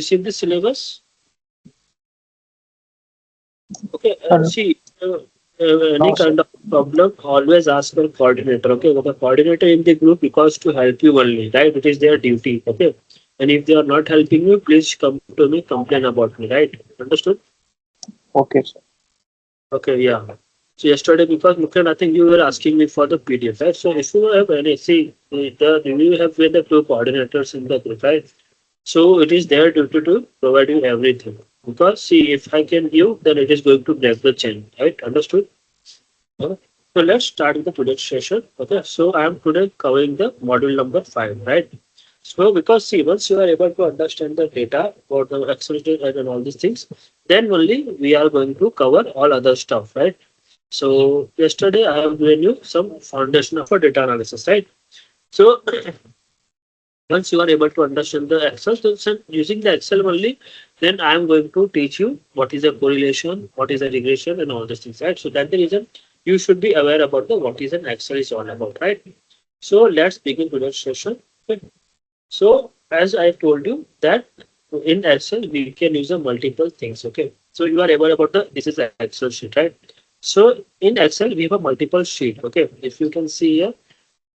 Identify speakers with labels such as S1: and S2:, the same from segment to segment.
S1: received the syllabus? Okay, see, any
S2: No, sir.
S1: kind of problem, always ask your coordinator. Okay, well, the coordinator in the group because to help you only, right? It is their duty. Okay, and if they are not helping you, please come to me, complain about me, right? Understood?
S2: Okay, sir.
S1: Okay, yeah. So yesterday, because Mukund, I think you were asking me for the PDF, right? So if you have any, see, you have with the two coordinators in the group, right? So it is their duty to provide you everything. Because see, if I can give, then it is going to break the chain, right? Understood? Okay. So let's start with the today's session. Okay. So I am today covering the module number 5, right? So because see, once you are able to understand the data for the accelerator and all these things, then only we are going to cover all other stuff, right? So yesterday I have given you some foundation of a data analysis, right? So once you are able to understand the Excel, so using the Excel only, then I am going to teach you what is a correlation, what is a regression, and all these things, right? So that's the reason you should be aware about the what is an Excel is all about, right? So let's begin today's session. Okay. So as I told you that in Excel we can use a multiple things. Okay. So you are aware about the this is an Excel sheet, right? So in Excel we have a multiple sheet. Okay. If you can see here,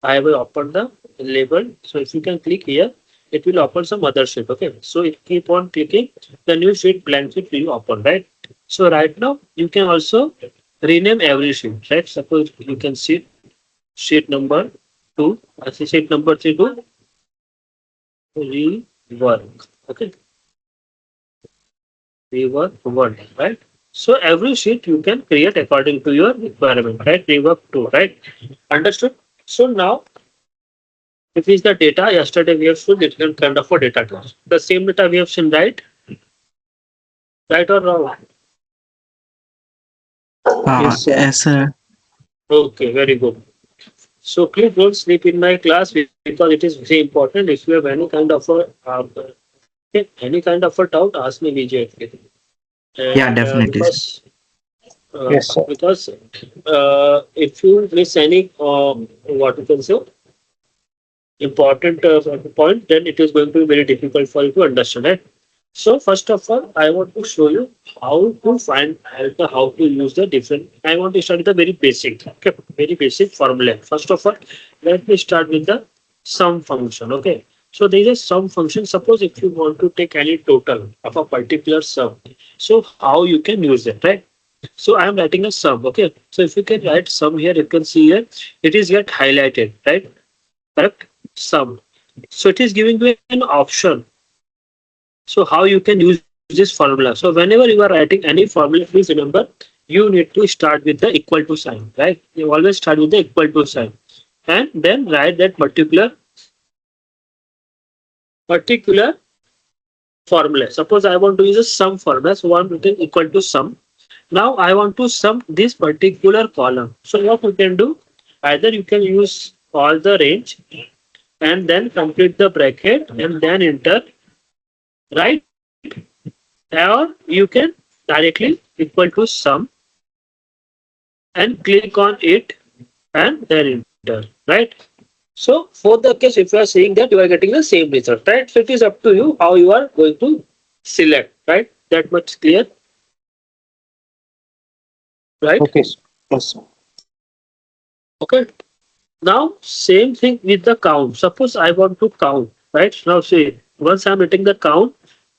S1: I will open the label. So if you can click here, it will open some other sheet. Okay. So if keep on clicking, the new sheet, blank sheet will open, right? So right now you can also rename every sheet, right? Suppose you can see sheet number 2, I see sheet number 3 to rework. Okay. Rework 1, right? So every sheet you can create according to your requirement, right? Rework 2, right? Understood? So now if is the data, yesterday we have seen different kind of a data class. The same data we have seen, right? Right or wrong?
S2: Yes, sir.
S3: Yes, sir.
S1: Okay, very good. So please don't sleep in my class because it is very important. If you have any kind of a any kind of a doubt, ask me immediately.
S3: Yeah,
S1: And
S3: definitely, sir.
S2: Yes, sir.
S1: because if you miss any what you can say important point, then it is going to be very difficult for you to understand it. So first of all, I want to show you how to find how to use the different. I want to start with the very basic, okay, very basic formula. First of all, let me start with the sum function. Okay, so there is a sum function. Suppose if you want to take any total of a particular sum, so how you can use it, right? So I am writing a sum. Okay, so if you can write sum here, you can see here it is get highlighted, right? Correct, sum. So it is giving you an option. So how you can use this formula. So whenever you are writing any formula, please remember you need to start with the equal to sign, right? You always start with the equal to sign and then write that particular formula. Suppose I want to use a sum formula, so I'm written equal to sum. Now I want to sum this particular column. So what you can do, either you can use all the range and then complete the bracket and then enter, right? Or you can directly equal to sum and click on it and then enter, right? So for the case, if you are saying that you are getting the same result, right? So it is up to you how you are going to select, right? That much clear, right?
S2: Okay, sir. Yes, sir.
S1: Okay. Now same thing with the count. Suppose I want to count, right? Now see, once I'm hitting the count,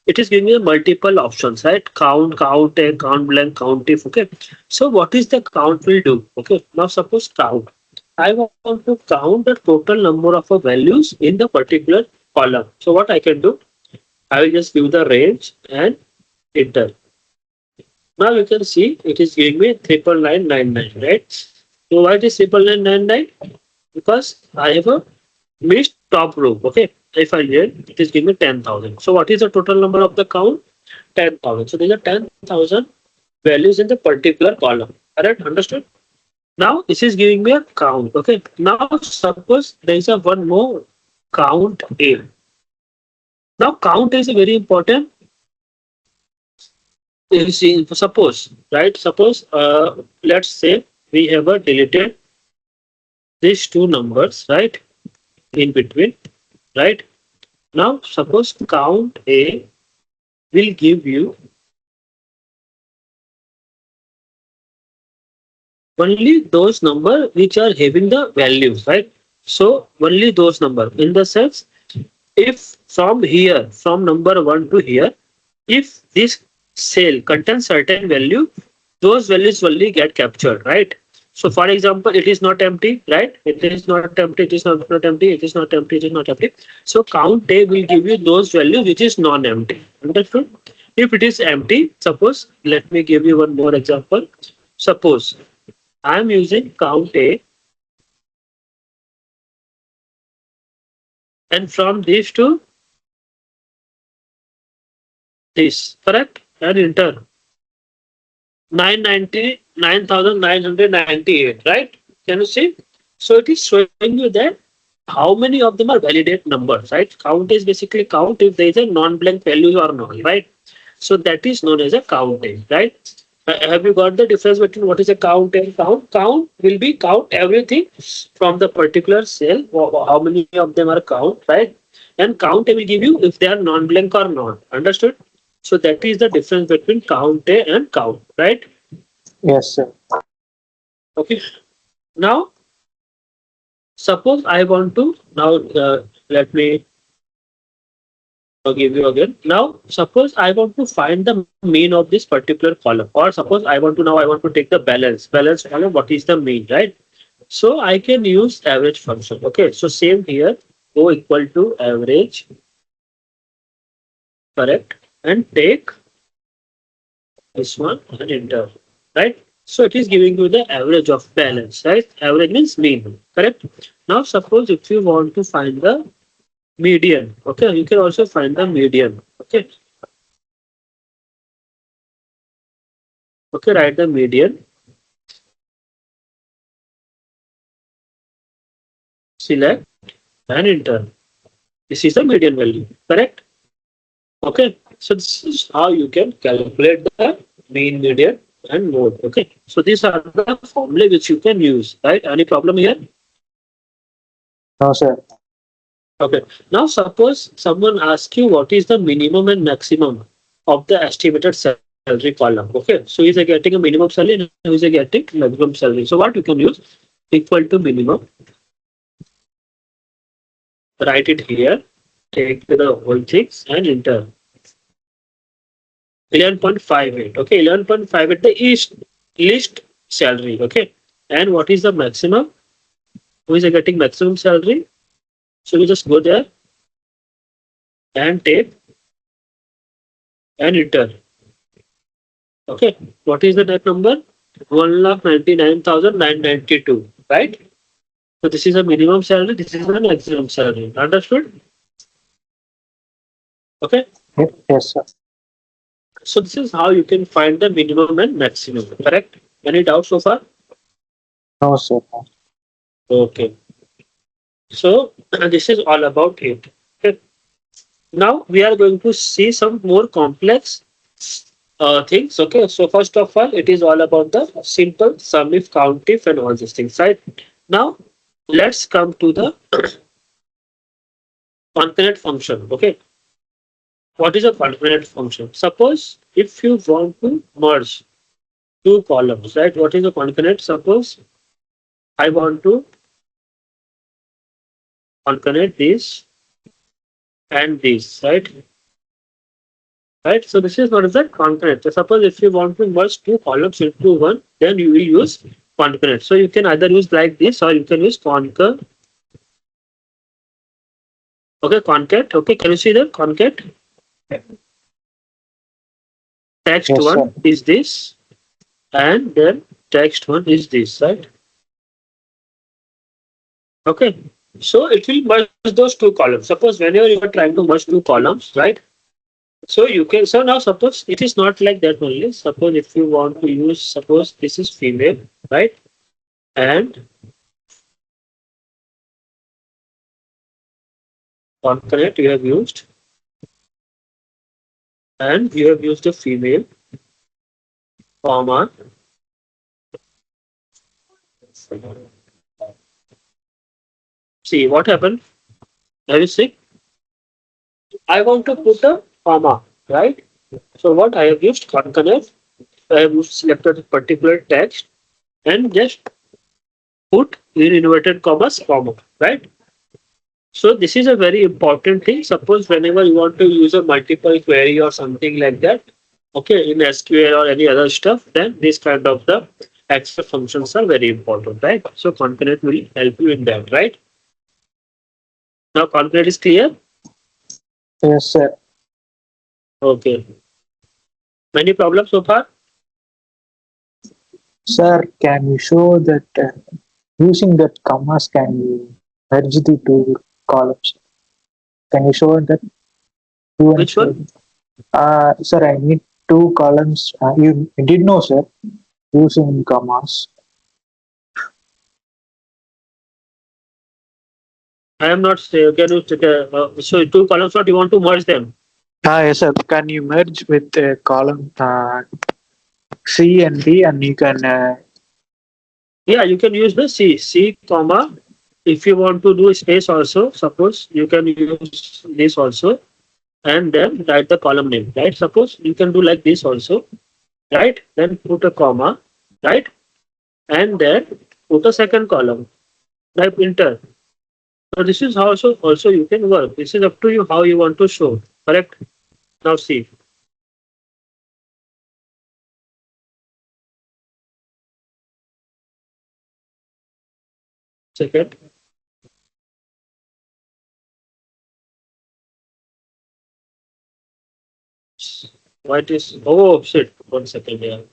S1: it is giving me multiple options, right? Count, count a, count blank, count if. Okay. So what is the count will do? Okay. Now suppose count. I want to count the total number of values in the particular column. So what I can do? I will just give the range and enter. Now you can see it is giving me 99999, right? So why it is 99999? Because I have a missed top row. Okay. If I did, it is giving me 10,000. So what is the total number of the count? 10,000. So there are 10,000 values in the particular column. Alright, understood? Now this is giving me a count. Okay. Now suppose there is a one more count A. Now count is very important. You see, suppose, right? Suppose let's say we have a deleted these two numbers, right? In between, right? Now suppose count A will give you only those number which are having the values, right? So only those number in the sense, if from here, from number 1 to here, if this cell contains certain value, those values only get captured, right? So for example, it is not empty, right? It is not empty, it is not empty, it is not empty, it is not empty. So count A will give you those values which is non-empty. Understood? If it is empty, suppose, let me give you one more example. Suppose I am using count A, and from this to this, correct? And enter 999,998, right? Can you see? So it is showing you that how many of them are validate numbers, right? Count is basically count if there is a non-blank value or not, right? So that is known as a counting, right? Have you got the difference between what is a count and count? Count will be count everything from the particular cell, how many of them are count, right? And count will give you if they are non-blank or not. Understood? So that is the difference between count A and count, right?
S2: Yes, sir.
S1: Okay. Now, suppose I want to now let me give you again. Now, suppose I want to find the mean of this particular column, or suppose I want to take the balance column. What is the mean, right? So I can use average function. Okay. So same here. O equal to average, correct, and take this one and enter, right? So it is giving you the average of balance, right? Average means mean, correct? Now suppose if you want to find the median, okay, you can also find the median, okay. Okay, write the median, select and enter. This is the median value, correct? Okay, so this is how you can calculate the mean, median and mode, okay. So these are the formula which you can use, right? Any problem here?
S2: No, sir.
S1: Okay. Now suppose someone asks you what is the minimum and maximum of the estimated salary column. Okay. So is he getting a minimum salary and is he getting maximum salary? So what you can use, equal to minimum, write it here, take the whole things and enter. 11.58. Okay. 11.58 the least salary. Okay. And what is the maximum? Who is getting maximum salary? So you just go there and take and enter. Okay, what is the net number? 1,99,992, right? So this is a minimum salary, this is a maximum salary. Understood? Okay,
S2: Yes, sir.
S1: so this is how you can find the minimum and maximum, correct? Any doubts so far?
S2: No, sir.
S1: Okay, so this is all about it. Okay. Now we are going to see some more complex things. Okay, so first of all, it is all about the simple sum if, count if, and all these things, right? Now let's come to the concurrent function. Okay, what is a concurrent function? Suppose if you want to merge two columns, right? What is a concurrent? Suppose I want to concurrent this and this, right? Right. So this is what is the concurrent. So suppose if you want to merge two columns into one, then you will use concurrent. So you can either use like this or you can use concur. Okay, concat. Okay, can you see the concat? Text
S2: Yes,
S1: one
S2: sir.
S1: is this, and then text one is this, right? Okay, so it will merge those two columns. Suppose whenever you are trying to merge two columns, right? So you can, so now suppose it is not like that only. Suppose if you want to use, suppose this is female, right? And concurrent you have used, and you have used a female, comma. See what happened? Have you seen? I want to put a comma, right? So what I have used concurrent, I have selected a particular text and just put in inverted commas, comma, right? So this is a very important thing. Suppose whenever you want to use a multiple query or something like that, okay, in SQL or any other stuff, then this kind of the extra functions are very important, right? So concurrent will help you in that, right? Now concurrent is clear.
S2: Yes, sir.
S1: Okay. Many problems so far?
S2: Sir, can you show that using that commas can you merge the two columns? Can you show that two and
S1: Which
S2: show?
S1: one?
S2: Sir, I need two columns. You did know, sir, using commas.
S1: I am not say. Can you so two columns? What you want to merge them?
S2: Yes, sir. Can you merge with a column C and D, and you can
S1: Yeah, you can use the C comma. If you want to do space also, suppose you can use this also and then write the column name, right? Suppose you can do like this also, right? Then put a comma, right? And then put a second column, type enter. So this is how also you can work. This is up to you how you want to show, correct? Now see, second, what is, oh shit, 1 second here.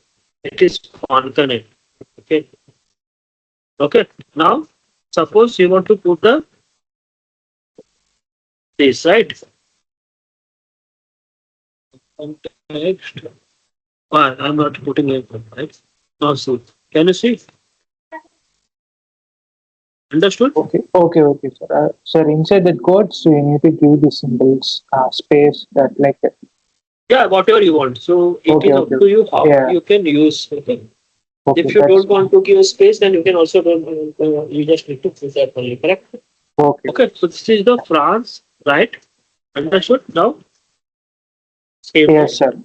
S1: It is concurrent, okay? Okay, now suppose you want to put the this, right? Context. I'm not putting it, right? Now see, can you see? Understood?
S2: okay, sir. Sir, inside that code, so you need to give the symbols space that like that.
S1: Yeah, whatever you want. So it
S2: Okay,
S1: is up
S2: okay,
S1: to you how
S2: yeah,
S1: you can use. Okay.
S2: okay,
S1: If you
S2: that's
S1: don't want to give space, then you can also don't. You just need to put that only. Correct.
S2: okay.
S1: Okay. So this is the France, right? Understood. Now same
S2: Yes,
S1: thing.
S2: sir.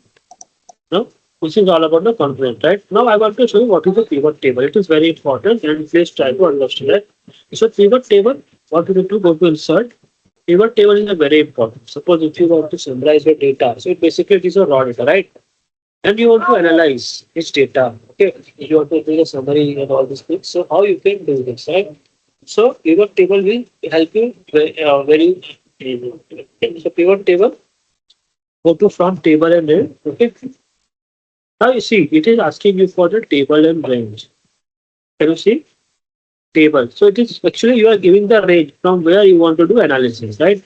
S1: Now this is all about the component, right? Now I want to show you what is the pivot table. It is very important, and please try to understand it. So pivot table, what you need to go to insert. Pivot table is a very important. Suppose if you want to summarize your data, so it basically it is a raw data, right? And you want to analyze its data. Okay, you want to do a summary and all these things. So how you can do this, right? So pivot table will help you very. So pivot table, go to from table and range. Okay. Now you see, it is asking you for the table and range. Can you see table? So it is actually you are giving the range from where you want to do analysis, right?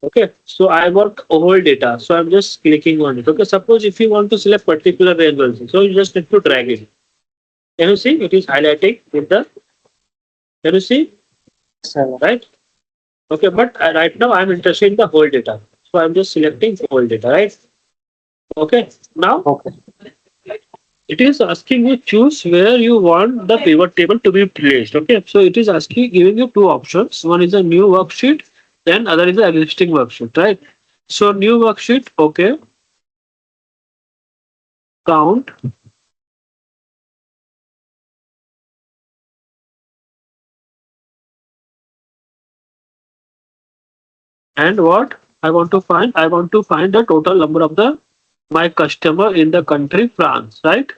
S1: Okay, so I work whole data. So I'm just clicking on it. Okay, suppose if you want to select particular range also, so you just need to drag it. Can you see it is highlighting with the, can you see,
S2: Sir.
S1: right? Okay, but right now I'm interested in the whole data. So I'm just selecting whole data, right? Okay, now
S2: Okay.
S1: it is asking you choose where you want the pivot table to be placed. Okay, so it is asking, giving you two options. One is a new worksheet, then other is the existing worksheet, right? So new worksheet, okay, count and what I want to find, I want to find the total number of the my customer in the country France, right?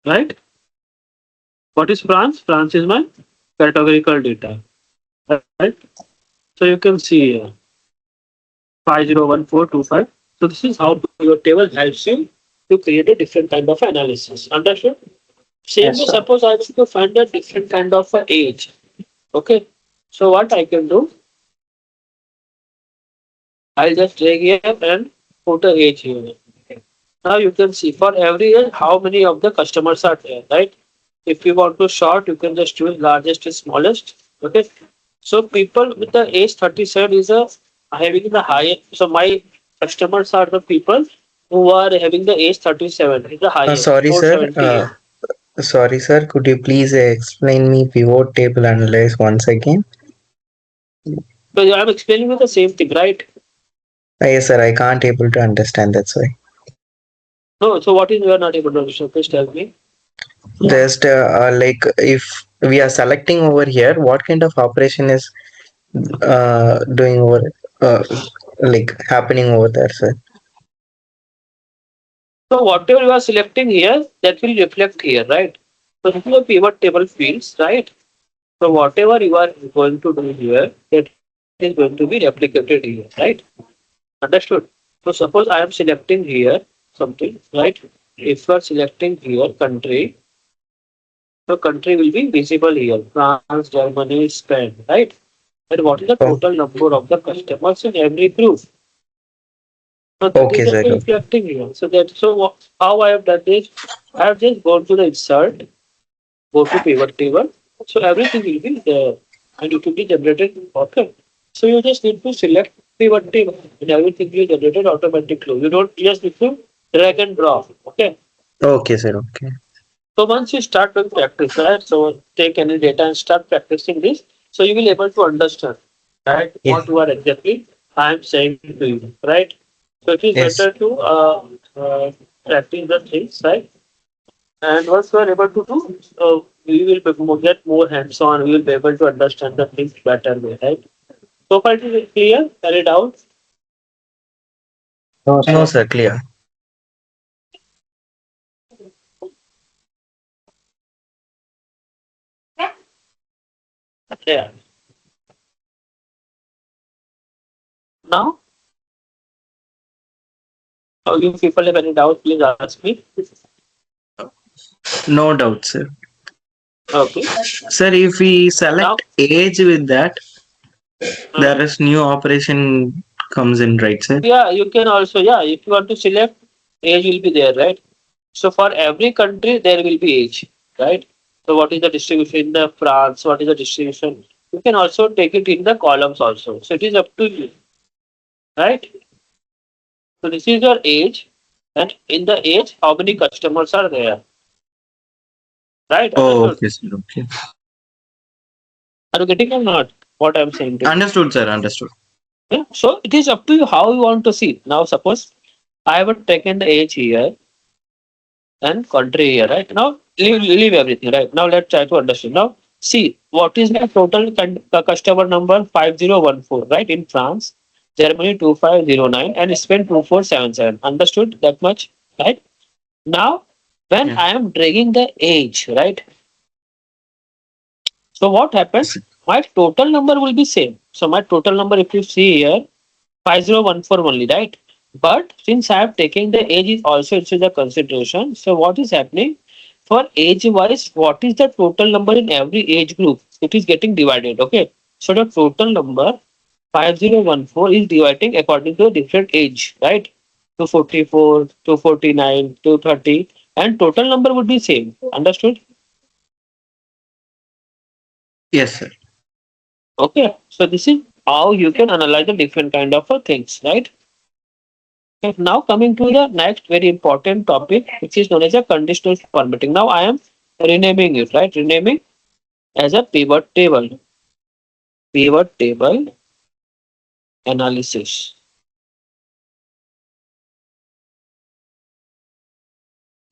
S1: Right? What is France? France is my categorical data, right? So you can see here 501425. So this is how your table helps you to create a different kind of analysis. Understood? Same
S2: Yes,
S1: way,
S2: sir.
S1: suppose I want to find a different kind of age. Okay. So what I can do, I'll just drag here and put a age here. Now you can see for every age how many of the customers are there, right? If you want to sort, you can just choose largest to smallest. Okay. So people with the age 37 is a having the highest. So my customers are the people who are having the age 37 is the highest,
S3: Sorry, sir.
S1: 478.
S3: Sorry, sir. Could you please explain me pivot table analysis once again?
S1: So I'm explaining you the same thing, right?
S3: Yes, sir. I can't able to understand. That's why.
S1: No, so what is you are not able to understand? Please tell me.
S3: Just like if we are selecting over here, what kind of operation is doing over uh, like happening over there, sir?
S1: So whatever you are selecting here, that will reflect here, right? So this is a pivot table fields, right? So whatever you are going to do here, that is going to be replicated here, right? Understood? So suppose I am selecting here something, right? If you are selecting here country, so country will be visible here. France, Germany, Spain, right? And what is the
S3: Oh,
S1: total number of the customers in every group? So that is
S3: okay,
S1: the
S3: sir. Okay.
S1: reflecting here. So that how I have done this, I have just gone to the insert, go to pivot table. So everything will be there and it will be generated. Okay. So you just need to select pivot table and everything will be generated automatically. You don't just need to drag and drop. Okay.
S3: Okay, sir. Okay.
S1: So once you start doing practice, right? So take any data and start practicing this. So you will able to understand, right?
S3: Yes.
S1: What you are exactly I am saying to you, right? So it is
S3: Yes.
S1: better to practice the things, right? And once you are able to do, we will get more hands-on. We will be able to understand the things better way, right? So far it is clear. Carried out.
S2: No,
S3: No,
S2: sir.
S3: sir. Clear.
S1: Yeah. Now, you people have any doubt? Please ask me.
S3: No doubt, sir.
S1: Okay.
S3: Sir, if we
S1: Now,
S3: select age with that,
S1: uh,
S3: there is new operation comes in, right, sir?
S1: yeah, you can also, yeah, if you want to select, age will be there, right? So for every country, there will be age, right? So what is the distribution in the France? What is the distribution? You can also take it in the columns also. So it is up to you, right? So this is your age, and in the age, how many customers are there, right?
S3: Oh,
S1: Understood?
S3: okay, sir. Okay.
S1: Are you getting or not? What I'm saying to you?
S3: Understood, sir. Understood.
S1: Yeah. So it is up to you how you want to see. Now, suppose I have taken the age here and country here, right? Now, leave everything, right? Now, let's try to understand. Now, see what is my total customer number 5014, right? In France, Germany 2509, and Spain 2477. Understood that much, right? Now, when
S3: Yeah.
S1: I am dragging the age, right? So, what happens? My total number will be same. So, my total number, if you see here, 5014 only, right? But since I have taken the age is also into the consideration, so what is happening for age wise? What is the total number in every age group? It is getting divided. Okay, so the total number 5014 is dividing according to a different age, right? 244, 249, 230, and total number would be same. Understood?
S3: Yes, sir.
S1: Okay, so this is how you can analyze the different kind of things, right? Okay, now coming to the next very important topic, which is known as a conditional formatting. Now I am renaming it, right? Renaming as a pivot table analysis.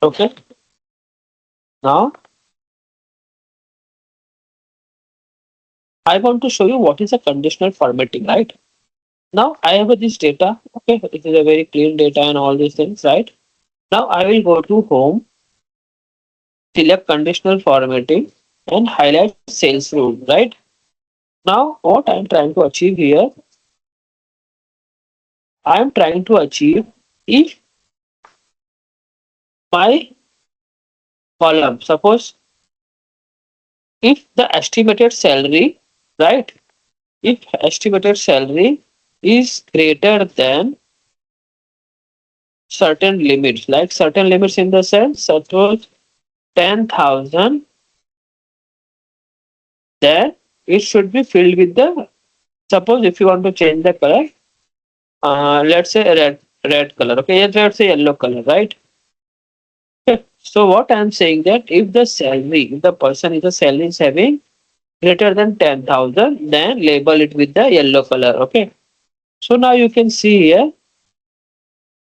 S1: Okay. Now I want to show you what is a conditional formatting, right? Now I have this data. Okay, it is a very clean data and all these things, right? Now I will go to home, select conditional formatting, and highlight sales rule, right? Now what I am trying to achieve here, I am trying to achieve if my column. Suppose if the estimated salary, right? If estimated salary is greater than certain limits, like certain limits in the sense, suppose 10,000, then it should be filled with the, suppose if you want to change the color, let's say red color, okay, let's say yellow color, right? Okay. So what I'm saying that if the salary, if the person is the salary is having greater than 10,000, then label it with the yellow color. Okay. So now you can see here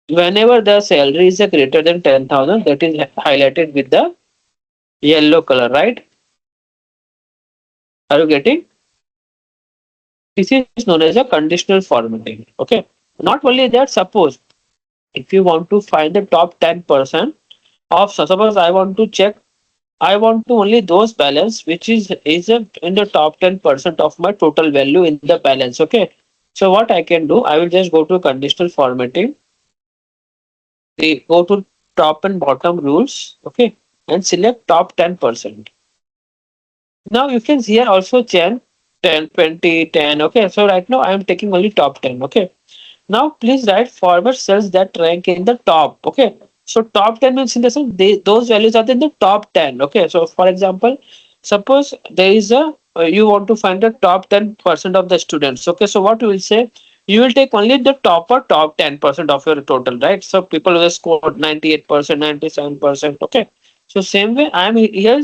S1: Whenever the salary is greater than 10,000, that is highlighted with the yellow color, right? Are you getting? This is known as a conditional formatting. Okay. Not only that, suppose if you want to find the top 10% of, so suppose I want to check, I want to only those balance which is in the top 10% of my total value in the balance. Okay. So what I can do, I will just go to conditional formatting, go to top and bottom rules, okay, and select top 10%. Now you can see here also 10, 10, 20, 10. Okay, so right now I am taking only top 10. Okay, now please write forward cells that rank in the top. Okay, so top 10 means in the sense those values are in the top 10. Okay, so for example, suppose there is a you want to find the top 10% of the students. Okay, so what you will say, you will take only the top or top 10% of your total, right? So people will score 98%, 97%. Okay, so same way I am here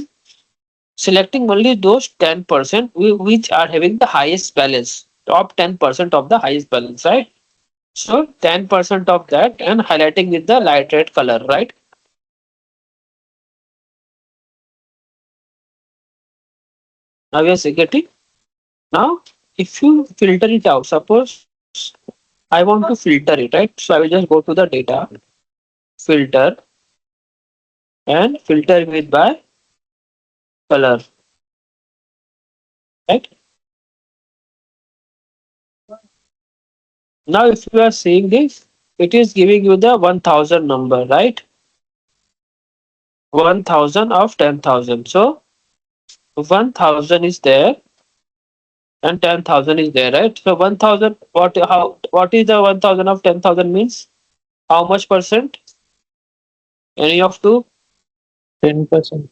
S1: selecting only those 10% which are having the highest balance, top 10% of the highest balance, right? So 10% of that and highlighting with the light red color, right? Now you are getting. Now if you filter it out, suppose I want to filter it, right? So I will just go to the data, filter, and filter with by color, right? Now if you are seeing this, it is giving you the 1000 number, right? 1000 of 10,000. So 1000 is there and 10,000 is there, right? So 1000, what is the 1000 of 10,000 means? How much percent? Any of two?
S2: 10%.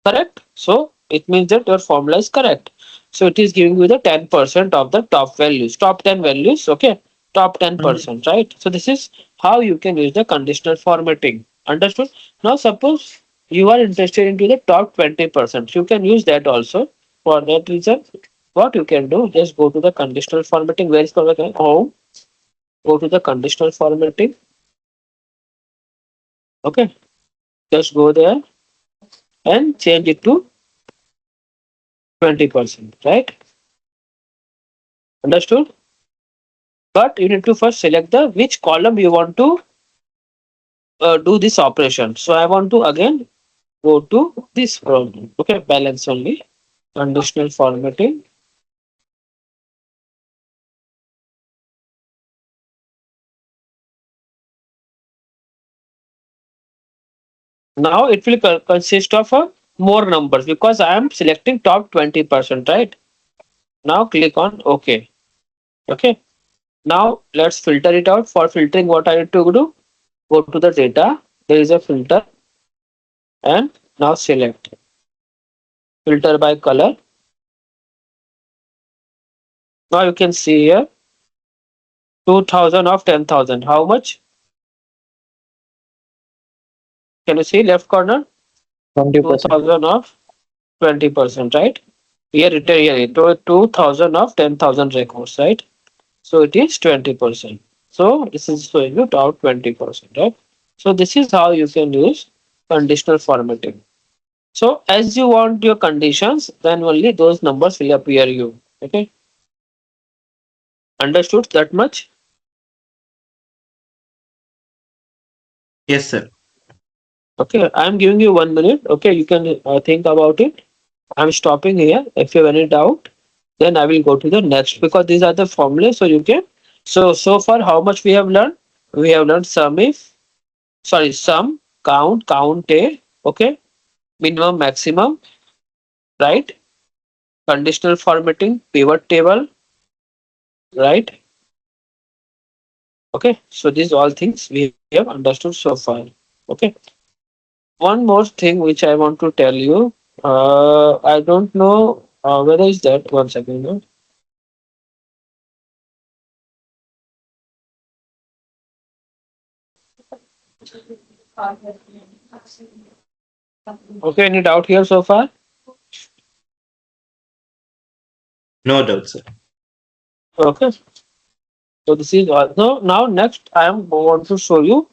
S1: Correct. So it means that your formula is correct. So it is giving you the 10% of the top values, top 10 values. Okay, top 10%, right? So this is how you can use the conditional formatting. Understood? Now suppose you are interested into the top 20%. You can use that also. For that reason, what you can do, just go to the conditional formatting. Where is formatting? Home. Go to the conditional formatting. Okay, just go there and change it to 20%, right? Understood? But you need to first select the which column you want to do this operation. So I want to again go to this problem. Okay, balance only, conditional formatting. Now it will consist of more numbers because I am selecting top 20%, right? Now click on OK. Okay. Now let's filter it out. For filtering, what I need to do? Go to the data. There is a filter and now select filter by color. Now you can see here 2000 of 10,000. How much? Can you see left corner?
S2: 20%.
S1: 2000 of 20%, right? Here it here 2000 of 10,000 records, right? So it is 20%. So this is showing you top 20%, right? So this is how you can use conditional formatting. So as you want your conditions, then only those numbers will appear you. Okay, understood that much?
S3: Yes, sir.
S1: Okay, I'm giving you 1 minute. Okay, you can think about it. I'm stopping here. If you have any doubt, then I will go to the next because these are the formulas. So you can. So far, how much we have learned? We have learned sum if, sorry, sum, count, count a, okay, minimum, maximum, right? Conditional formatting, pivot table, right? Okay. So these all things we have understood so far. Okay. One more thing which I want to tell you. I don't know whether is that. One second. No? Okay. Any doubt here so far?
S3: No doubt, sir.
S1: Okay. So this is also now next I am want to show you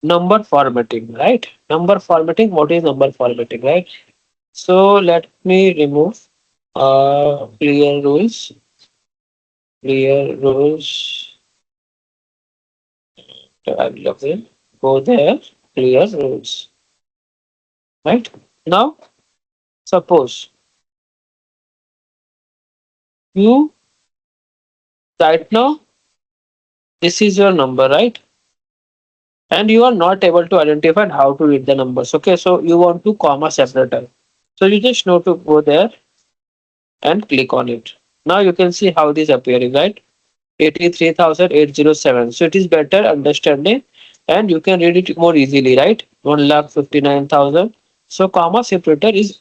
S1: number formatting, right? Number formatting. What is number formatting, right? So let me remove clear rules. Clear rules. I will again go there. Clear rules. Right? Now suppose you right now this is your number, right? And you are not able to identify how to read the numbers. Okay, so you want to comma separator. So you just know to go there and click on it. Now you can see how this appearing, right? 83,807. So it is better understanding and you can read it more easily, right? 1,59,000. So comma separator is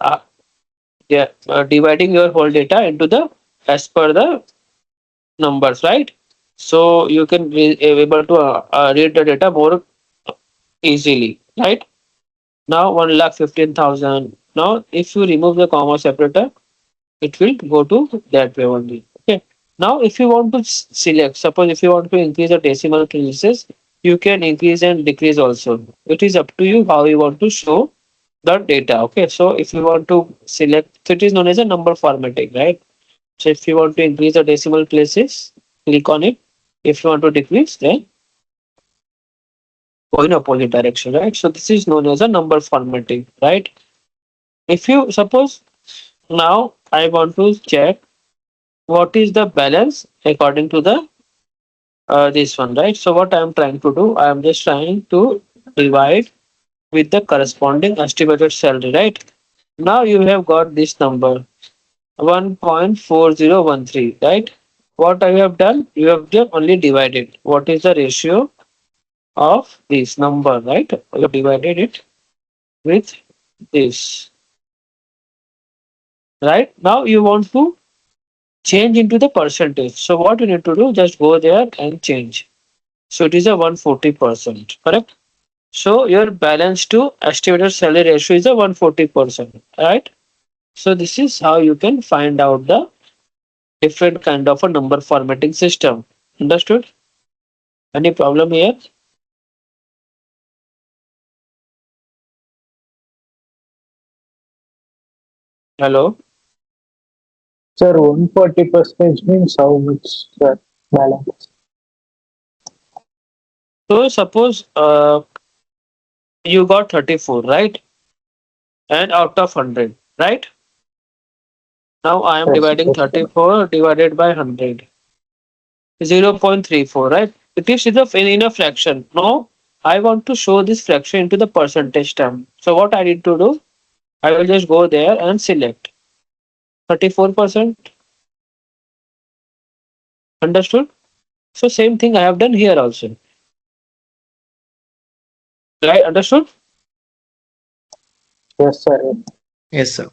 S1: yeah, dividing your whole data into the as per the numbers, right? So you can be able to read the data more easily, right? Now 1,15,000. Now if you remove the comma separator, it will go to that way only. Okay. Now if you want to select, suppose if you want to increase the decimal places, you can increase and decrease also. It is up to you how you want to show the data. Okay. So if you want to select, so it is known as a number formatting, right? So if you want to increase the decimal places, click on it. If you want to decrease, then go in opposite direction, right? So this is known as a number formatting, right? If you suppose now I want to check what is the balance according to the this one, right? So what I am trying to do, I am just trying to divide with the corresponding estimated salary, right? Now you have got this number 1.4013, right? What I have done, you have just only divided. What is the ratio of this number, right? You have divided it with this, right? Now you want to change into the percentage. So what you need to do, just go there and change. So it is a 140%, correct? So your balance to estimated salary ratio is a 140%, right? So this is how you can find out the different kind of a number formatting system. Understood? Any problem here? Hello?
S2: Sir, 140% means how much, sir? Balance.
S1: So suppose you got 34, right? And out of 100, right? Now I am
S2: Yes,
S1: dividing
S2: yes, sir.
S1: 34 divided by 100. 0.34, right? It is in a fraction. No, I want to show this fraction into the percentage term. So what I need to do, I will just go there and select 34%. Understood? So same thing I have done here also. Right? Understood?
S2: Yes, sir.
S3: Yes, sir.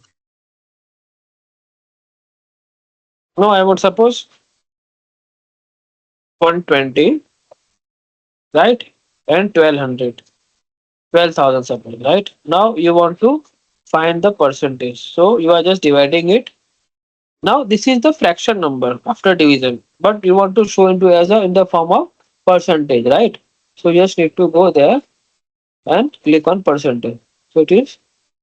S1: Now I would suppose 120, right? And 1200, 12,000 something, right? Now you want to find the percentage. So you are just dividing it. Now this is the fraction number after division, but you want to show into as a in the form of percentage, right? So you just need to go there and click on percentage. So it is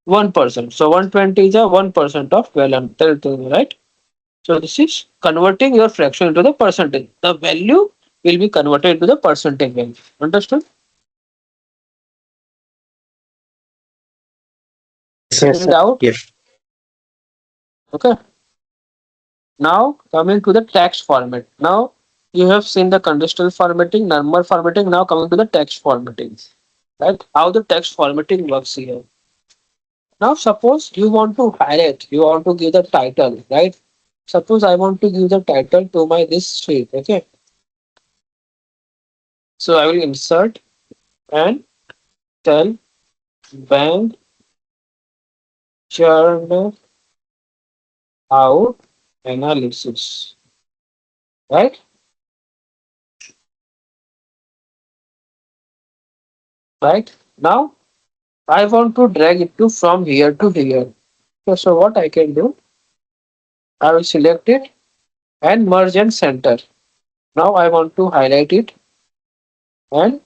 S1: 1%. So 120 is a 1% of 1200, right? So this is converting your fraction into the percentage. The value will be converted into the percentage value. Understood?
S3: Yes, sir.
S2: Yes,
S1: Any
S2: sir.
S1: doubt?
S3: Yes.
S1: Okay. Now coming to the text format. Now you have seen the conditional formatting, number formatting. Now coming to the text formatting. Right? How the text formatting works here. Now suppose you want to highlight, you want to give the title, right? Suppose I want to give the title to my this sheet. Okay. So I will insert and tell bank churn out analysis. Right? Right? Now I want to drag it to from here to here. So what I can do, I will select it and merge and center. Now I want to highlight it and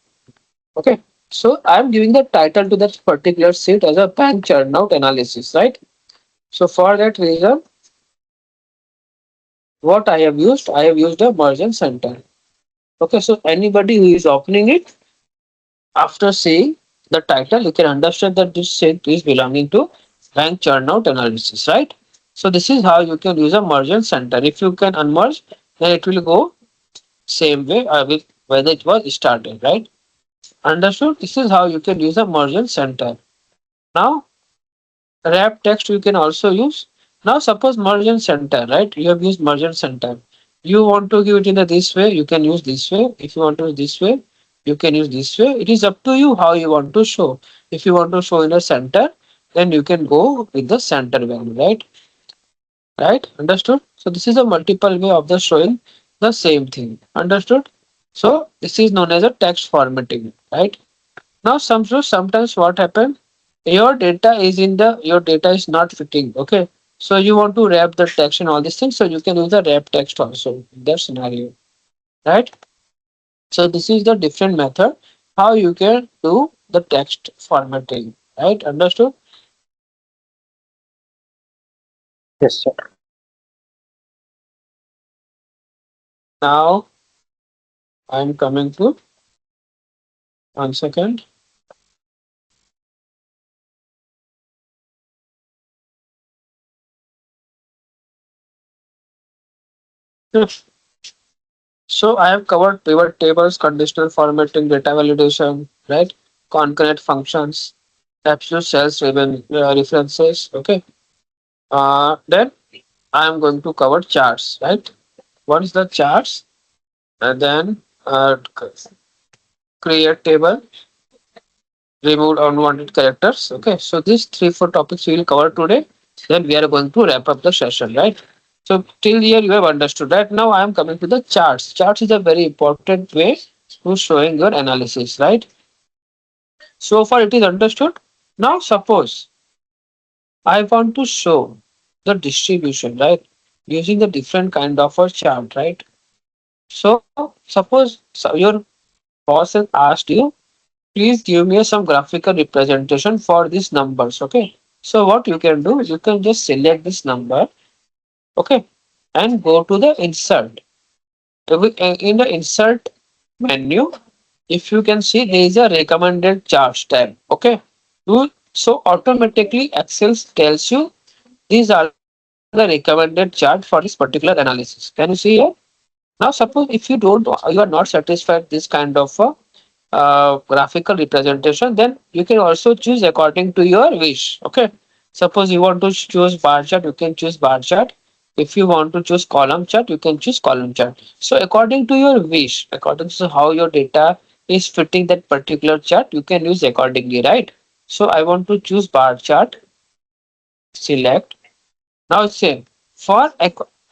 S1: okay. So I'm giving the title to that particular sheet as a bank churn out analysis, right? So for that reason, what I have used a merchant center. Okay, so anybody who is opening it after seeing the title, you can understand that this sheet is belonging to bank churn out analysis, right? So this is how you can use a merchant center. If you can unmerge, then it will go same way with whether it was started, right? Understood? This is how you can use a merchant center. Now wrap text you can also use. Now suppose merchant center, right? You have used merchant center. You want to give it in a this way, you can use this way. If you want to use this way, you can use this way. It is up to you how you want to show. If you want to show in a center, then you can go with the center value, right? Right? Understood? So this is a multiple way of the showing the same thing. Understood? So this is known as a text formatting, right? Now sometimes what happen, your data is not fitting. Okay. So you want to wrap the text and all these things. So you can use the wrap text also in that scenario. Right? So this is the different method how you can do the text formatting. Right? Understood?
S2: Yes, sir.
S1: Now I'm coming to 1 second. So I have covered pivot tables, conditional formatting, data validation, right? Concurrent functions, absolute cells, references. Okay. Then I am going to cover charts, right? What is the charts? And then create table, remove unwanted characters. Okay. So these 3 4 topics we will cover today. Then we are going to wrap up the session, right? So till here you have understood. Right now I am coming to the charts. Charts is a very important way to showing your analysis, right? So far it is understood. Now suppose I want to show the distribution, right? Using the different kind of a chart, right? So suppose your boss has asked you, please give me some graphical representation for these numbers, okay? So what you can do is you can just select this number, okay, and go to the insert. In the insert menu, if you can see there is a recommended charts tab, okay? So automatically Excel tells you these are the recommended chart for this particular analysis. Can you see here? Now suppose if you are not satisfied this kind of graphical representation, then you can also choose according to your wish. Okay. Suppose you want to choose bar chart, you can choose bar chart. If you want to choose column chart, you can choose column chart. So according to your wish, according to how your data is fitting that particular chart, you can use accordingly, right? So I want to choose bar chart, select. Now same for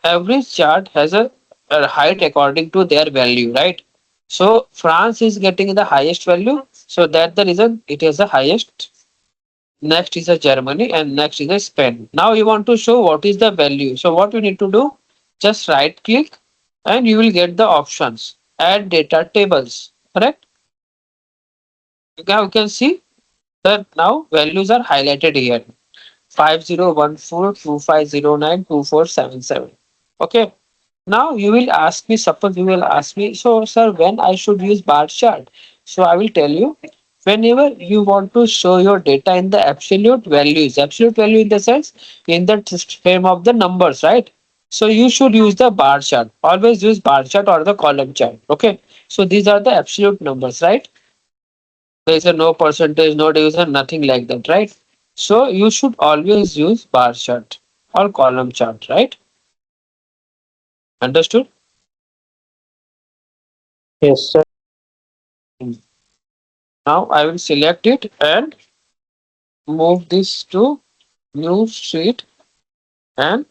S1: every chart has a height according to their value, right? So France is getting the highest value, so that the reason it is the highest. Next is a Germany and next is a Spain. Now you want to show what is the value. So what you need to do, just right click and you will get the options. Add data tables. Correct? Now you can see that now values are highlighted here. 501425092477. Okay. Now you will ask me, suppose you will ask me, so sir, when I should use bar chart? So I will tell you, whenever you want to show your data in the absolute value in the sense in the frame of the numbers, right? So you should use the bar chart. Always use bar chart or the column chart. Okay. So these are the absolute numbers, right? There is a no percentage, no division, nothing like that, right? So you should always use bar chart or column chart, right? Understood?
S2: Yes, sir.
S1: Now I will select it and move this to new sheet and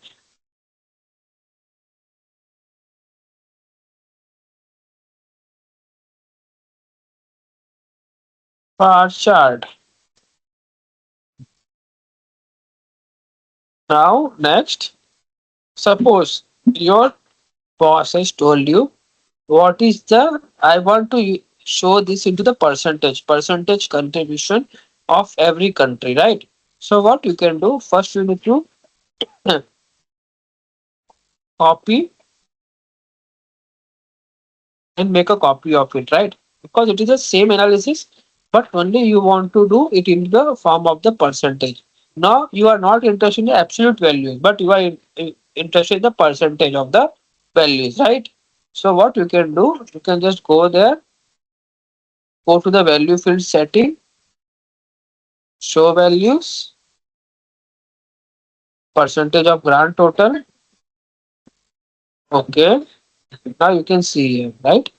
S1: bar chart. Now next, suppose your boss has told you what is the, I want to show this into the percentage contribution of every country, right? So what you can do, first you need to copy and make a copy of it, right? Because it is the same analysis, but only you want to do it in the form of the percentage. Now you are not interested in the absolute values, but you are interested in the percentage of the values, right? So what you can do, you can just go there, go to the value field setting, show values, percentage of grand total. Okay, now you can see here, right?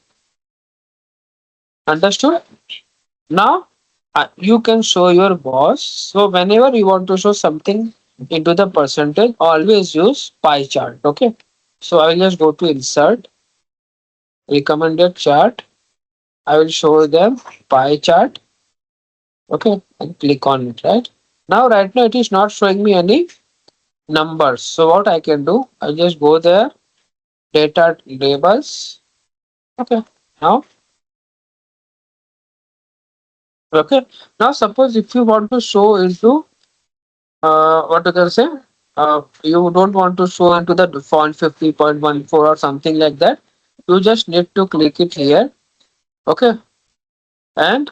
S1: Understood? Now you can show your boss. So whenever you want to show something into the percentage, always use pie chart. Okay. So I will just go to insert, recommended chart. I will show them pie chart. Okay, and click on it. Right now, right now it is not showing me any numbers. So what I can do, I just go there, data labels. Okay. Now, okay. Now suppose if you want to show into what you can say, you don't want to show into the font 50.14 or something like that. You just need to click it here. Okay. And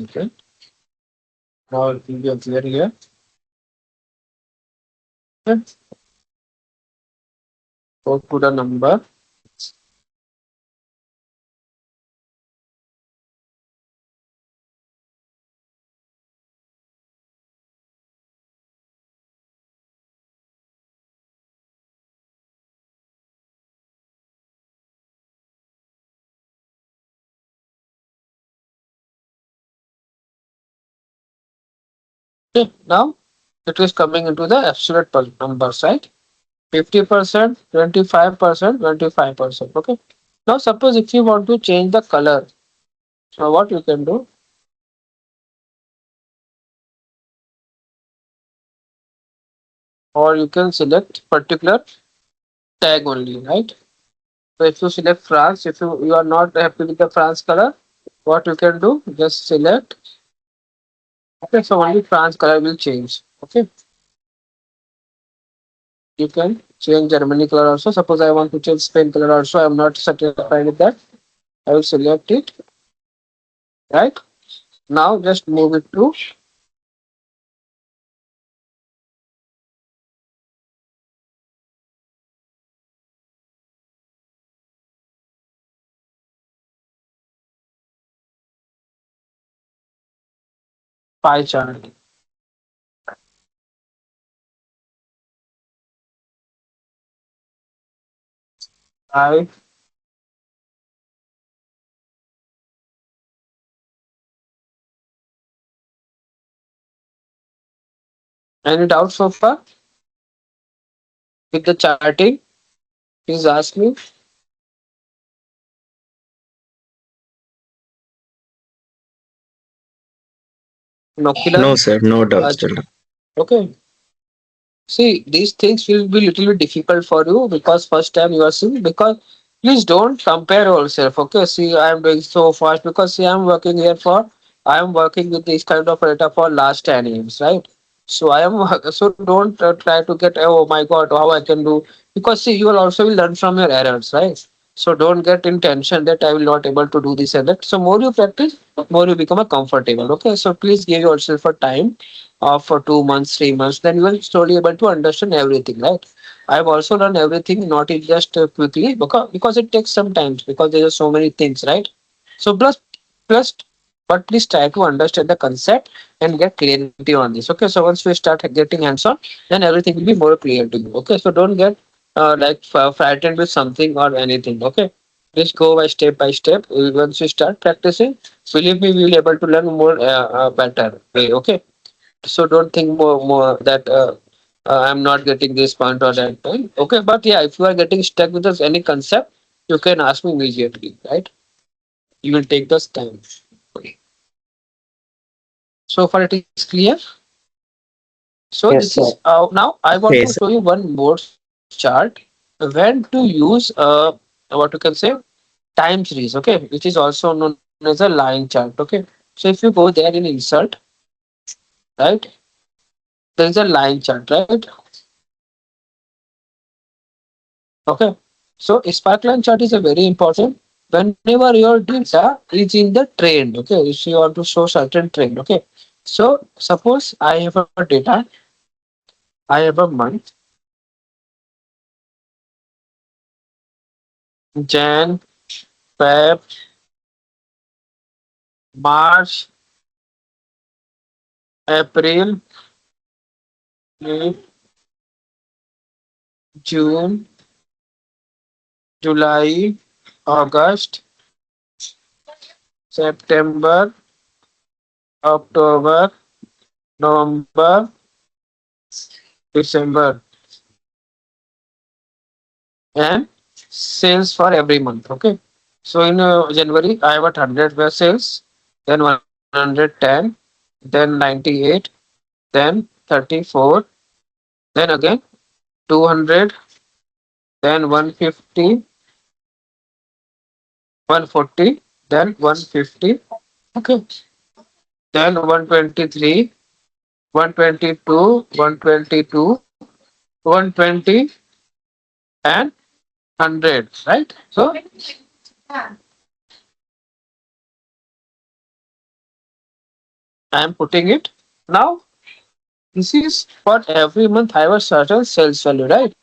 S1: okay, now it will be appear here. Okay. Go to the number. Okay. Now it is coming into the absolute numbers, right? 50%, 25%, 25%. Okay. Now suppose if you want to change the color, so what you can do, or you can select particular tag only, right? So if you select France, if you are not happy with the France color, what you can do, just select. Okay, so only France color will change. Okay, you can change Germany color also. Suppose I want to change Spain color also, I am not satisfied with that. I will select it. Right now, just move it to pie chart. I any doubt so far with the charting? Please ask me.
S3: No,
S1: Nocular.
S3: sir, no doubt
S1: Raj.
S3: still.
S1: Okay. See, these things will be little bit difficult for you because first time you are seeing, because please don't compare yourself. Okay, see, I am doing so fast because see, I am working with this kind of data for last 10 years, right? So I am so don't try to get, oh my god, how I can do, because see, you will also will learn from your errors, right? So don't get in tension that I will not able to do this and that. So more you practice, more you become a comfortable. Okay, so please give yourself a time for 2 months, 3 months, then you will slowly able to understand everything, right? I've also done everything, not it just quickly, because it takes some time because there are so many things, right? So plus, but please try to understand the concept and get clarity on this. Okay, so once we start getting hands on, then everything will be more clear to you. Okay, so don't get frightened with something or anything. Okay, just go by step by step. Once we start practicing, believe me, we will able to learn more better way. Okay, so don't think more that I'm not getting this point or that point. Okay, but yeah, if you are getting stuck with this, any concept,
S4: you can ask me immediately, right? You will take this time. So far it is clear. So this
S2: Yes,
S4: is
S2: sir.
S4: now I want to
S3: Yes,
S4: show you one more chart when to use what you can say time series, okay, which is also known as a line chart, okay. So if you go there in insert, right, there is a line chart, right, okay. So a sparkline chart is a very important whenever your data is in the trend, okay, if you want to show certain trend, okay. So suppose I have a data, I have a month, Jan, Feb, March, April, May, June, July, August, September, October, November, December, and sales for every month. Okay. So in January, I have 100 were sales, then 110, then 98, then 34, then again 200, then 150, 140, then 150. Okay. Then 123, 122, 122, 120, and 100, right? So I am putting it now. This is for every month I have a certain sales value, right?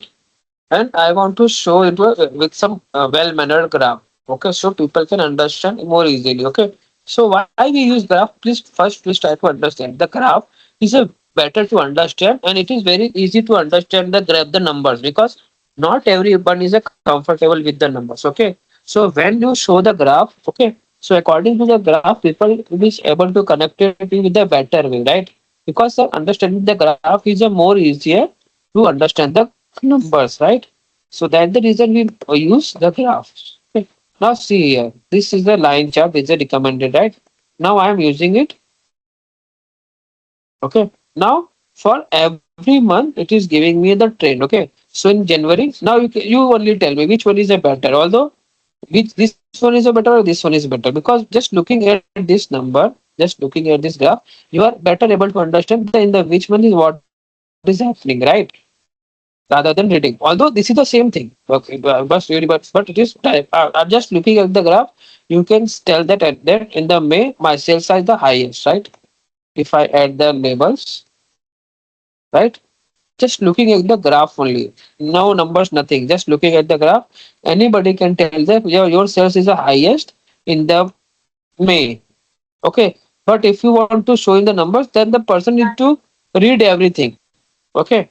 S4: And I want to show it with some well-mannered graph. Okay, so people can understand more easily. Okay, so why we use graph? Please try to understand. The graph is a better to understand, and it is very easy to understand the graph, the numbers, because not everyone is a comfortable with the numbers. Okay, so when you show the graph, okay, so according to the graph, people will be able to connect it with a better way, right? Because understanding the graph is a more easier to understand the numbers, right? So that's the reason we use the graphs. Okay. Now see here, this is the line chart, is a recommended, right? Now I am using it. Okay. Now for every month, it is giving me the trend. Okay. So in January, now you only tell me which one is a better. Although which this one is a better or this one is better, because just looking at this number, just looking at this graph, you are better able to understand the, in the which one is what is happening, right? Rather than reading. Although this is the same thing. Okay, but it is type. I'm just looking at the graph. You can tell that at that in the May my sales are the highest, right? If I add the labels, right? Just looking at the graph only, no numbers, nothing. Just looking at the graph, anybody can tell that your sales is the highest in the May. Okay, but if you want to show in the numbers, then the person need to read everything. Okay,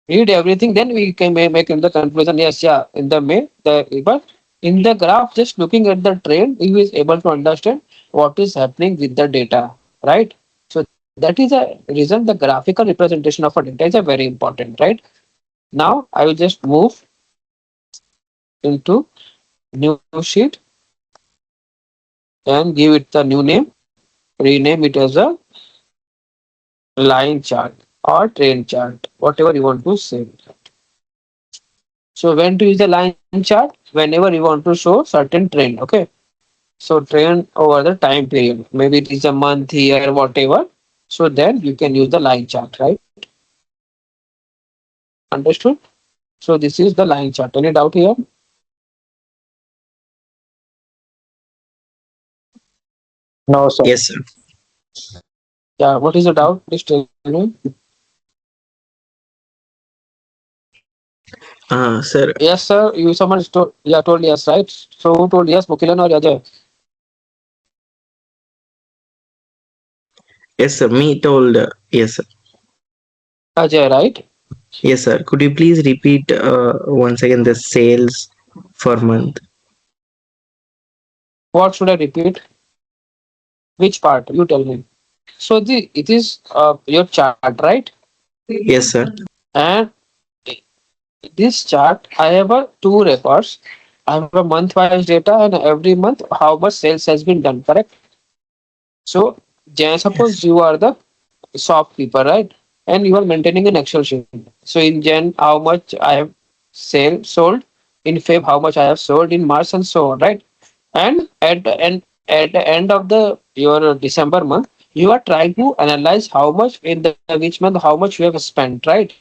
S4: read everything, then we can make in the conclusion. Yes, yeah, in the May, but in the graph, just looking at the trend, he is able to understand what is happening with the data, right? So that is a reason the graphical representation of a data is a very important, right? Now I will just move into new sheet and give it the new name, rename it as a line chart or trend chart, whatever you want to say. So when to use the line chart? Whenever you want to show certain trend, okay? So trend over the time period, maybe it is a month, year, whatever. So then you can use the line chart, right? Understood? So this is the line chart. Any doubt here?
S2: No, sir.
S3: yes, sir.
S4: Yeah, what is the doubt? Please tell me.
S3: Sir,
S4: Yes, sir. You someone told, yeah, told yes, right? So who told yes, Mukilan or Ajay?
S3: yes, sir. Me told, yes, sir.
S4: Ajay, right?
S3: Yes, sir. Could you please repeat once again the sales for month?
S4: What should I repeat? Which part? You tell me. So the it is your chart, right?
S3: Yes, sir.
S4: And this chart, I have two records. I have a month-wise data, and every month how much sales has been done. Correct. So,
S2: Yes.
S4: suppose you are the shopkeeper, right? And you are maintaining an Excel sheet. So in Jan, how much I have sold. In Feb, how much I have sold. In March, and so on, right? And at the end of the your December month, you are trying to analyze how much in the which month how much you have spent, right?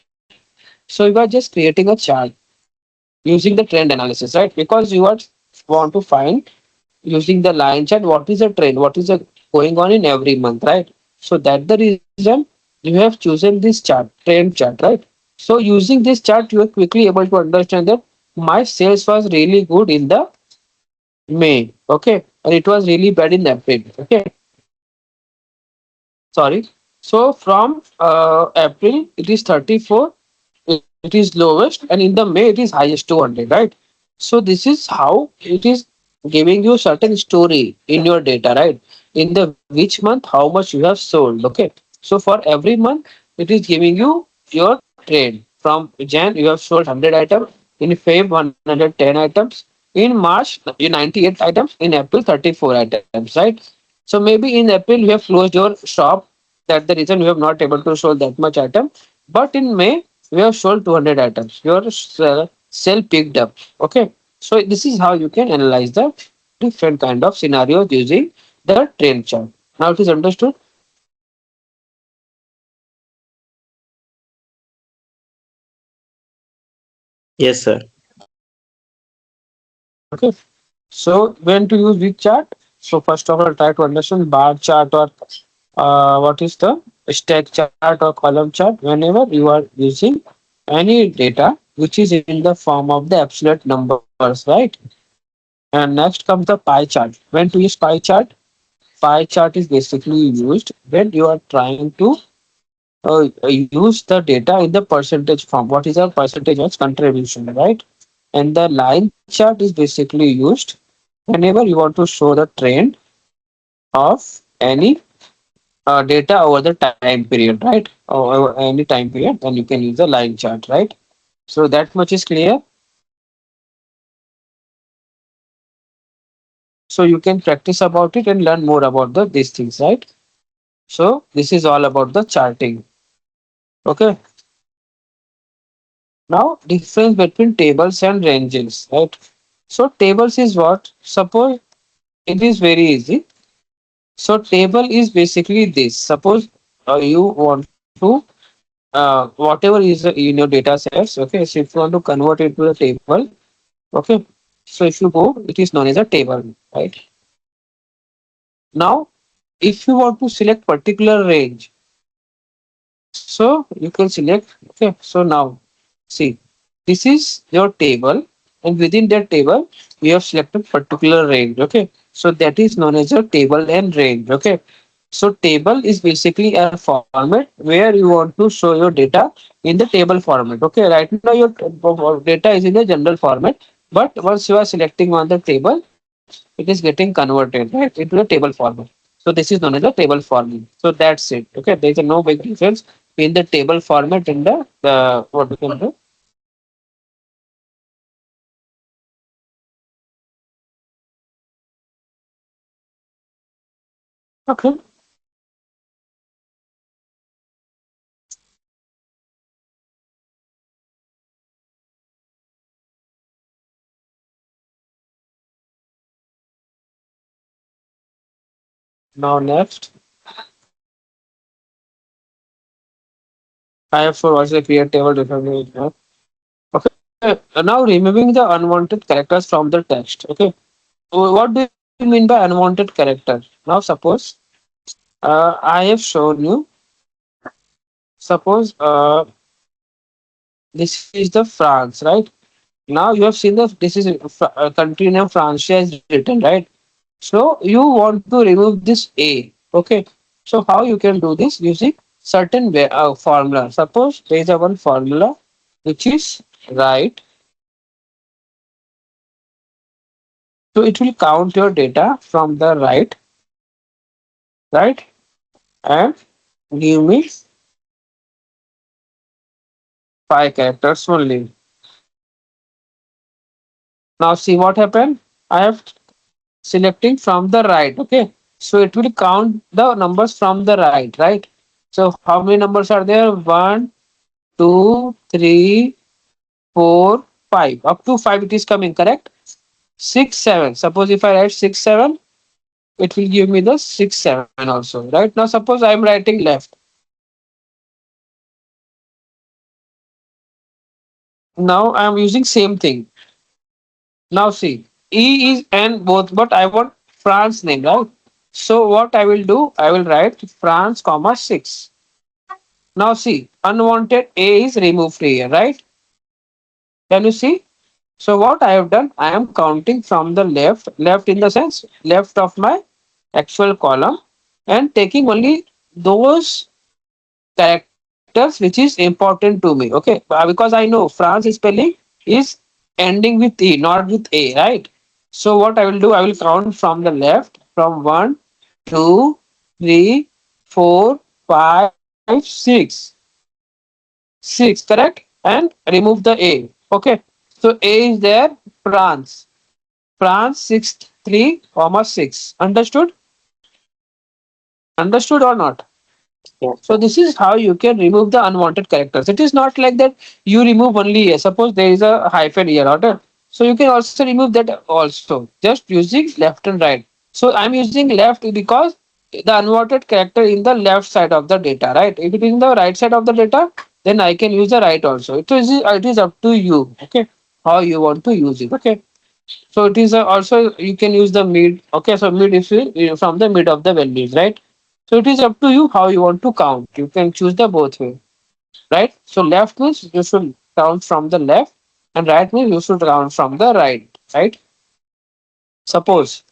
S4: So you are just creating a chart using the trend analysis, right? Because you are want to find using the line chart what is the trend, what is the going on in every month, right? So that's the reason you have chosen this chart, trend chart, right? So using this chart, you are quickly able to understand that my sales was really good in the May, okay, and it was really bad in April, okay. Sorry. So from April it is 34, it is lowest, and in the May it is highest 200, right? So this is how it is giving you certain story in your data, right? In the which month how much you have sold, okay. So for every month it is giving you your trade. From Jan you have sold 100 items, in Feb 110 items, in March 98 items, in April 34 items, right? So maybe in April you have closed your shop. That's the reason you have not able to sold that much item. But in May we have sold 200 items. Your sell picked up. Okay. So this is how you can analyze the different kind of scenarios using the trend chart. Now it is understood.
S3: Yes, sir.
S4: Okay. So when to use which chart? So first of all, try to understand bar chart or what is the stack chart or column chart. Whenever you are using any data which is in the form of the absolute numbers, right? And next comes the pie chart. When to use pie chart? Pie chart is basically used when you are trying to use the data in the percentage form. What is our percentage of contribution, right? And the line chart is basically used whenever you want to show the trend of any data over the time period, right? Or over any time period, then you can use the line chart, right? So that much is clear. So you can practice about it and learn more about these things, right? So this is all about the charting. Okay. Now difference between tables and ranges, right? So tables is what? Suppose it is very easy. So table is basically this. Suppose you want to whatever is in your data sets. Okay, so if you want to convert it to a table, okay. So if you go, it is known as a table, right? Now, if you want to select particular range, so you can select. Okay, so now see, this is your table, and within that table, we have selected particular range. Okay, so that is known as your table and range. Okay, so table is basically a format where you want to show your data in the table format. Okay, right now your data is in the general format, but once you are selecting on the table, it is getting converted right into the table format. So this is known as the table format. So that's it. Okay, there is no big difference in the table format and the what we can do. Okay. Now next, I have for what's the create table different. Okay. Now removing the unwanted characters from the text. Okay. So what do you mean by unwanted character? Now suppose I have shown you. Suppose this is the France, right? Now you have seen the this is a country name France is written, right? So you want to remove this A. Okay. So how you can do this using certain formula. Suppose there is a one formula which is right. So it will count your data from the right, and give me 5 characters only. Now see what happened. I have selecting from the right. Okay. So it will count the numbers from the right, right? So how many numbers are there? One, two, three, four, five. Up to five it is coming, correct? Six, seven. Suppose if I write six, seven, it will give me the six, seven also. Right now, suppose I am writing left. Now I am using same thing. Now see, E is N both, but I want France name, right? So what I will do, I will write France, comma six. Now see, unwanted A is removed here, right? Can you see? So what I have done, I am counting from the left, left in the sense left of my actual column, and taking only those characters which is important to me. Okay, because I know France spelling is ending with E, not with A, right? So what I will do, I will count from the left from one, two, three, four, five, six. Six, correct? And remove the A. Okay. So A is there, France. France 6, 3, comma 6. Understood? Understood or not?
S2: Yes,
S4: So this is how you can remove the unwanted characters. It is not like that you remove only A. Suppose there is a hyphen here, order. So you can also remove that also, just using left and right. So I'm using left because the unwanted character in the left side of the data, right? If it is in the right side of the data, then I can use the right also. It is up to you, okay, how you want to use it, okay. So it is also you can use the mid. Okay, so mid is from the mid of the values, right? So it is up to you how you want to count. You can choose the both way, right? So left means you should count from the left, and right means you should count from the right, right? Suppose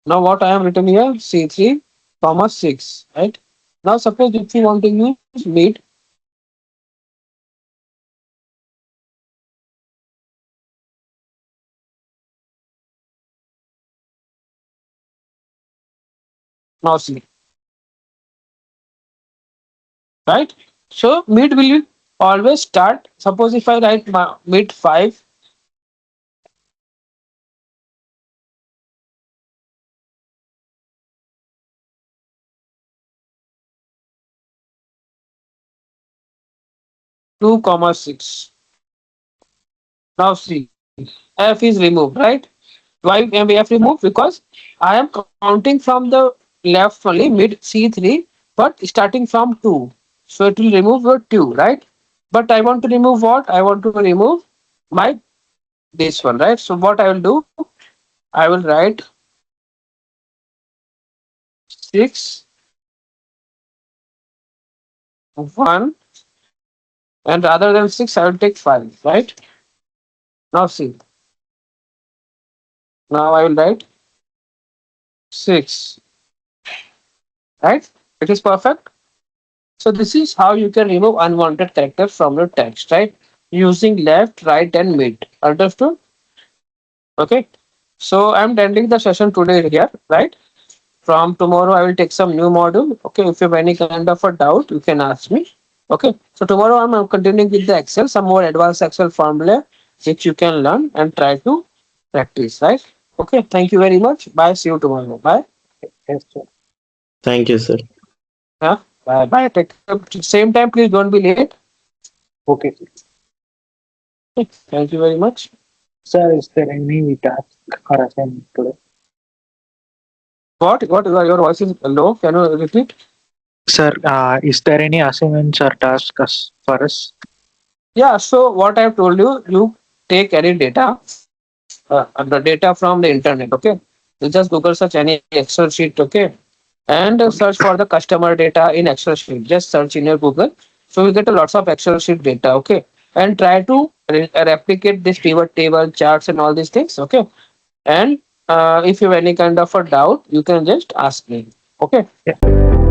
S4: now what I am written here C3, comma 6, right? Now suppose if you want to use mid, now see, right? So mid will always start. Suppose if I write mid 5, two comma 6. Now see, F is removed, right? Why am F removed? Because I am counting from the left only, mid C3, but starting from 2. So it will remove the 2, right? But I want to remove what? I want to remove my this one, right? So what I will do, I will write 6, 1, and rather than 6, I will take 5, right? Now see, now I will write 6, right? It is perfect. So this is how you can remove unwanted characters from your text, right? Using left, right, and mid. Understood? Okay. So I'm ending the session today here, right? From tomorrow, I will take some new module. Okay. If you have any kind of a doubt, you can ask me. Okay. So tomorrow I'm continuing with the Excel, some more advanced Excel formula which you can learn and try to practice, right? Okay. Thank you very much. Bye. See you tomorrow. Bye.
S2: yes, sir.
S3: Thank you, sir.
S4: Yeah. Bye. Bye. Take same time. Please don't be late.
S2: Okay.
S4: Okay. Thank you very much.
S2: Sir, is there any task or assignment today?
S4: What? What? Your voice is low. Can you repeat?
S2: Sir, is there any assignments or tasks for us?
S4: Yeah. So what I've told you, you take any data, the data from the internet. Okay. You just Google search any Excel sheet. Okay. And search for the customer data in Excel sheet. Just search in your Google. So you get a lots of Excel sheet data. Okay. And try to replicate this pivot table, charts, and all these things. Okay. And if you have any kind of a doubt, you can just ask me. Okay.
S2: Yeah.